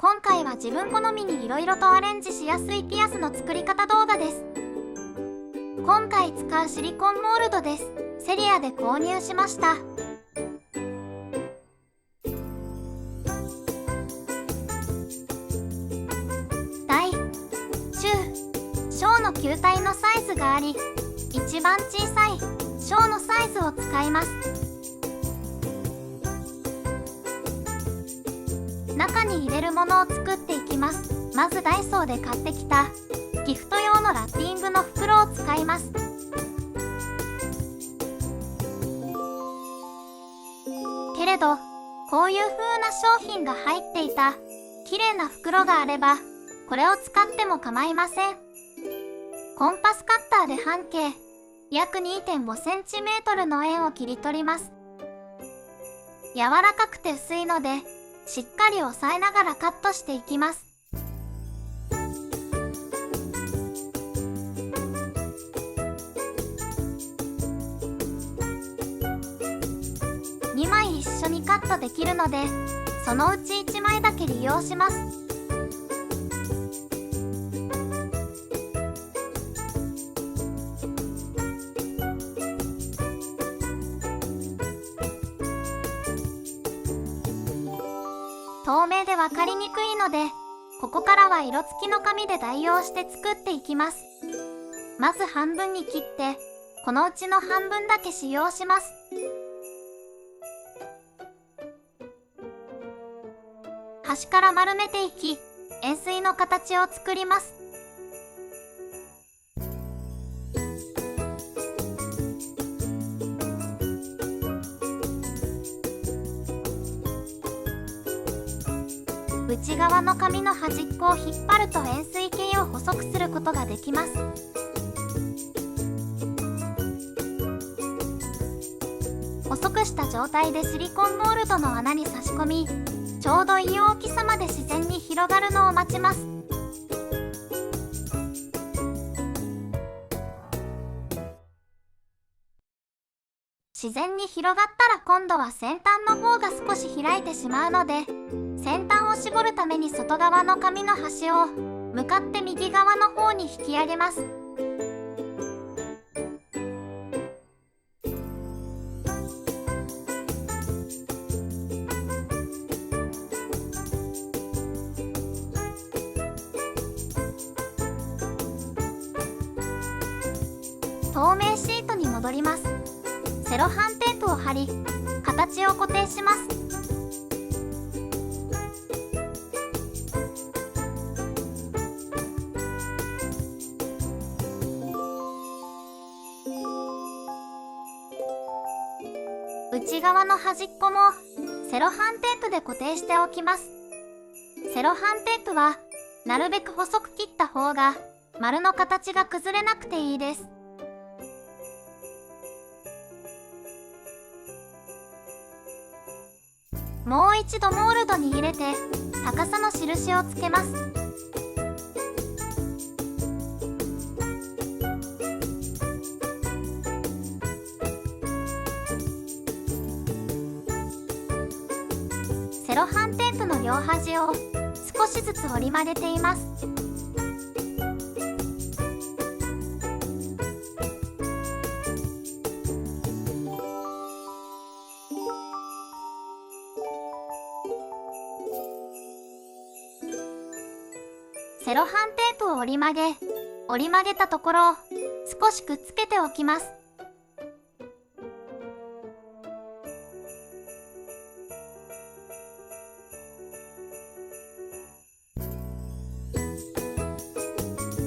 今回は自分好みに色々とアレンジしやすいピアスの作り方動画です。今回使うシリコンモールドです。セリアで購入しました。大、中、小の球体のサイズがあり、一番小さい小のサイズを使います。中に入れるものを作っていきます。まずダイソーで買ってきたギフト用のラッピングの袋を使います。けれど、こういう風な商品が入っていた綺麗な袋があれば、これを使っても構いません。コンパスカッターで半径約 2.5cm の円を切り取ります。柔らかくて薄いので、しっかり押さえながらカットしていきます。2枚一緒にカットできるので、そのうち1枚だけ利用します。透明で分かりにくいので、ここからは色付きの紙で代用して作っていきます。まず半分に切って、このうちの半分だけ使用します。端から丸めていき、円錐の形を作ります。内側の紙の端っこを引っ張ると円錐形を細くすることができます。細くした状態でシリコンモールドの穴に差し込み、ちょうどいい大きさまで自然に広がるのを待ちます。自然に広がったら今度は先端の方が少し開いてしまうので、先端を絞るために外側の紙の端を向かって右側の方に引き上げます。透明シートに戻ります。セロハンテープを貼り、形を固定します。内側の端っこもセロハンテープで固定しておきます。セロハンテープはなるべく細く切った方が丸の形が崩れなくていいです。もう一度モールドに入れて高さの印をつけます。セロハンテープの両端を少しずつ折り曲げています。セロハンテープを折り曲げたところを少しくっつけておきます。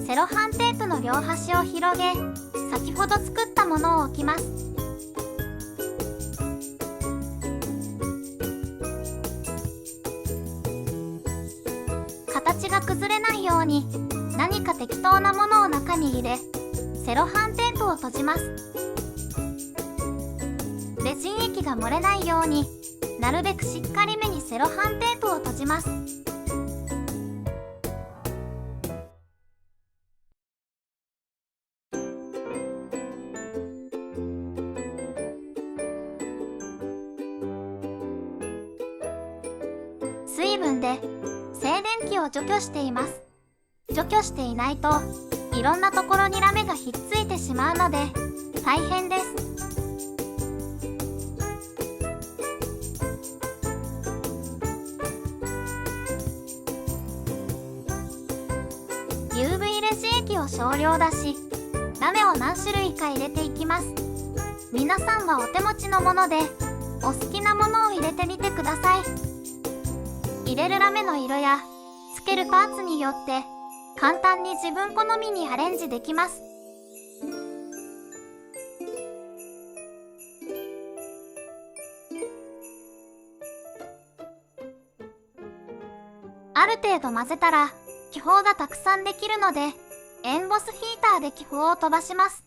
セロハンテープの両端を広げ、先ほど作ったものを置きます。形が崩れないように何か適当なものを中に入れ、セロハンテープを閉じます。レジン液が漏れないようになるべくしっかりめにセロハンテープを閉じます。水分で静電液を除去しています。除去していないといろんなところにラメがひっついてしまうので大変です。UV レジ液を少量出し、ラメを何種類か入れていきます。皆さんはお手持ちのものでお好きなものを入れてみてください。入れるラメの色やつけるパーツによって簡単に自分好みにアレンジできます。ある程度混ぜたら気泡がたくさんできるので、エンボスヒーターで気泡を飛ばします。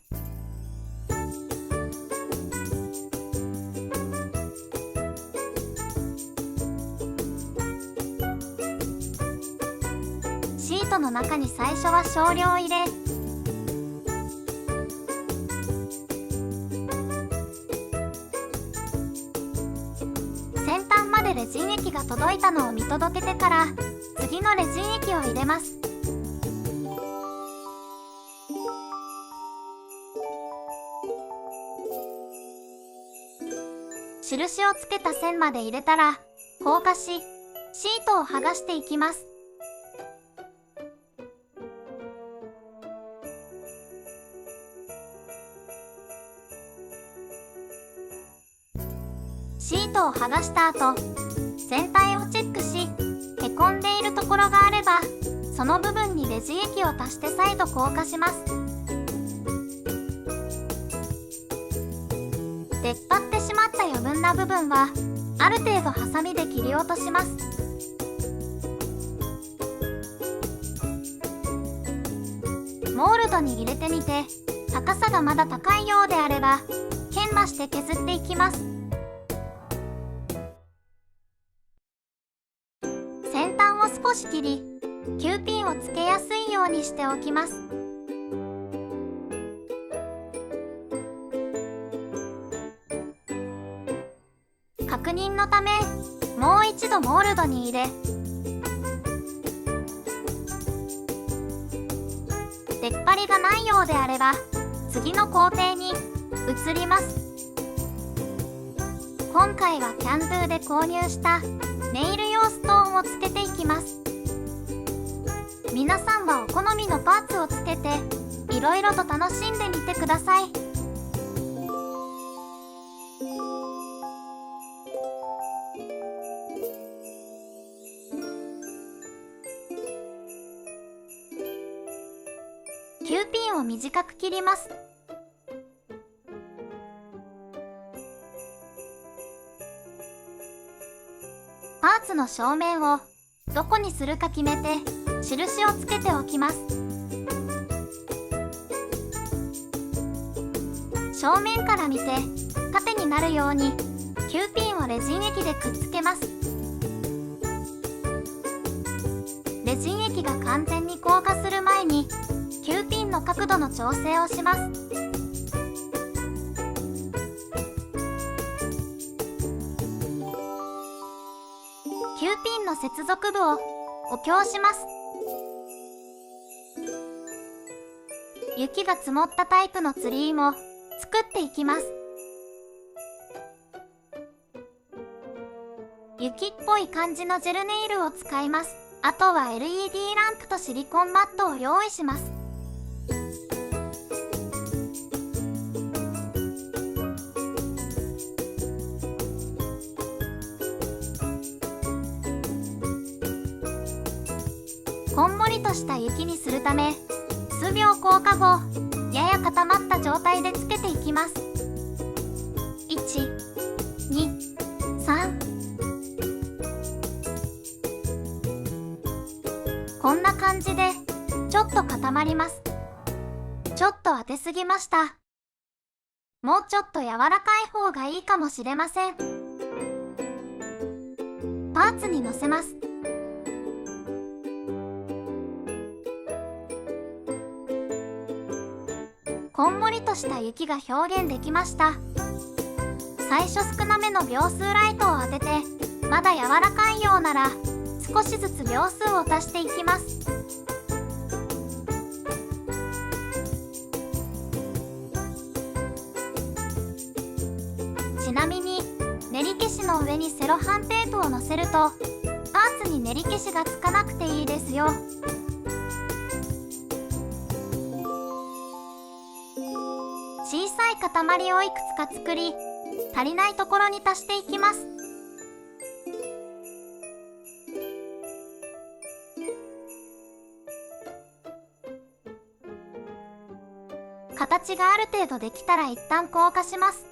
シートの中に最初は少量入れ、先端までレジン液が届いたのを見届けてから次のレジン液を入れます。印をつけた線まで入れたら硬化し、シートを剥がしていきます。シートを剥がした後、全体をチェックし、へこんでいるところがあればその部分にレジン液を足して再度硬化します。出っ張ってしまった余分な部分はある程度ハサミで切り落とします。モールドに入れてみて高さがまだ高いようであれば研磨して削っていきます。先端を少し切り Q ピンをつけやすいようにしておきます。確認のためもう一度モールドに入れ、出っ張りがないようであれば次の工程に移ります。今回はキャンドゥで購入したネイル用ストーンをつけていきます。皆さんはお好みのパーツをつけていろいろと楽しんでみてください。Q ピンを短く切ります。パーツの正面をどこにするか決めて印をつけておきます。正面から見て縦になるように Q ピンをレジン液でくっつけます。レジン液が完全に硬化する前に Q ピンの角度の調整をします。Q ピンの接続部を補強します。雪が積もったタイプのツリーも作っていきます。雪っぽい感じのジェルネイルを使います。あとは LED ランプとシリコンマットを用意します。こんもりとした雪にするため数秒硬化後やや固まった状態でつけていきます。1、2、3。こんな感じでちょっと固まります。ちょっと当てすぎました。もうちょっと柔らかい方がいいかもしれません。パーツに乗せます。こんもりとした雪が表現できました。最初少なめの秒数ライトを当ててまだ柔らかいようなら少しずつ秒数を足していきます。ちなみに練り消しの上にセロハンテープをのせるとパーツに練り消しがつかなくていいですよ。小さい塊をいくつか作り、足りないところに足していきます。形がある程度できたら一旦硬化します。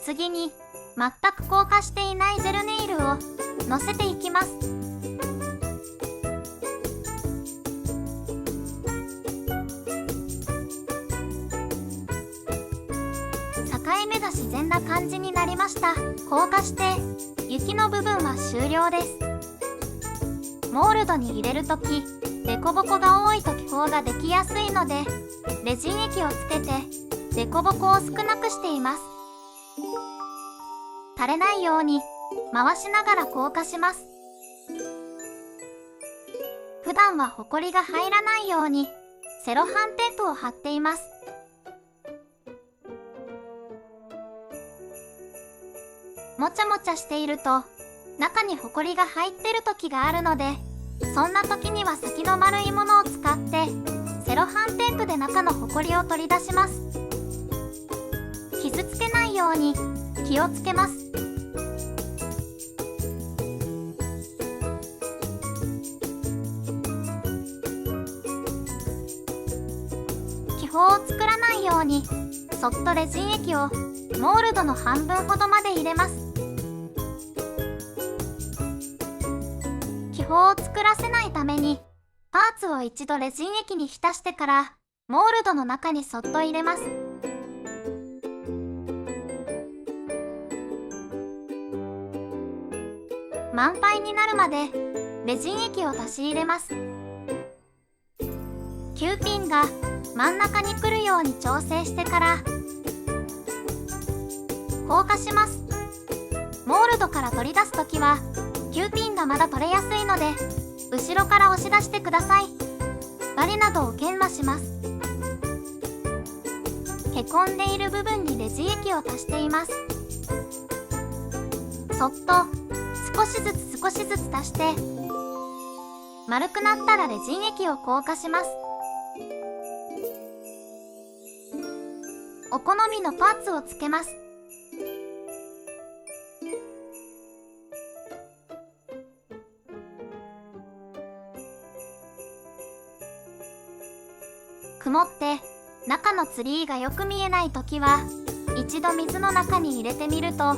次に全く硬化していないジェルネイルをのせていきます。境目が自然な感じになりました。硬化して雪の部分は終了です。モールドに入れるとき、デコボコが多いと気泡ができやすいので、レジン液をつけてデコボコを少なくしています。垂れないように回しながら硬化します。普段はホコリが入らないようにセロハンテープを貼っています。もちゃもちゃしていると中にホコリが入ってる時があるので、そんな時には先の丸いものを使ってセロハンテープで中のホコリを取り出します。傷つけないように気をつけます。気泡を作らないようにそっとレジン液をモールドの半分ほどまで入れます。気泡を作らせないためにパーツを一度レジン液に浸してからモールドの中にそっと入れます。満杯になるまでレジン液を足し入れます。Qピンが真ん中に来るように調整してから硬化します。モールドから取り出すときはQピンがまだ取れやすいので後ろから押し出してください。針などを研磨します。へこんでいる部分にレジン液を足しています。そっと少しずつ足して丸くなったらレジン液を硬化します。お好みのパーツをつけます。曇って中のツリーがよく見えないときは一度水の中に入れてみると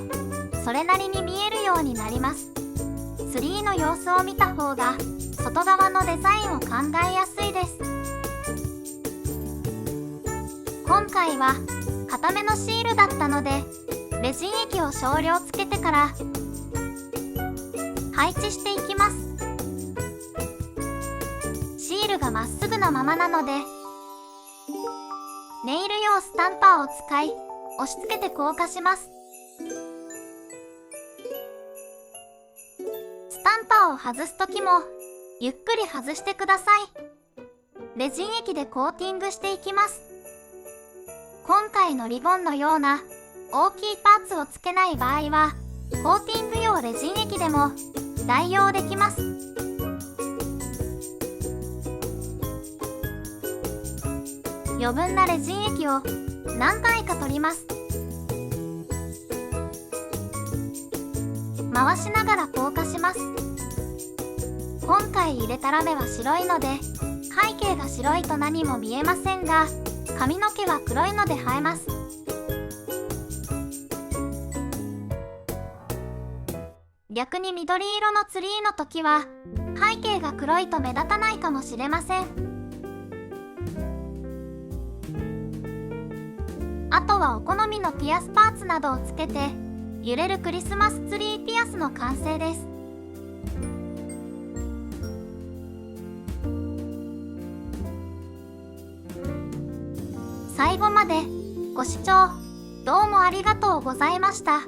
それなりに見えるようになります。ツリーの様子を見た方が外側のデザインを考えやすいです。今回は固めのシールだったのでレジン液を少量つけてから配置していきます。シールがまっすぐなままなのでネイル用スタンパーを使い押し付けて硬化します。スタンパーを外すときもゆっくり外してください。レジン液でコーティングしていきます。今回のリボンのような大きいパーツをつけない場合はコーティング用レジン液でも代用できます。余分なレジン液を何回か取ります。回しながら硬化します。今回入れたラメは白いので背景が白いと何も見えませんが髪の毛は黒いので映えます。逆に緑色のツリーの時は背景が黒いと目立たないかもしれません。あとはお好みのピアスパーツなどをつけて揺れるクリスマスツリーピアスの完成です。最後までご視聴どうもありがとうございました。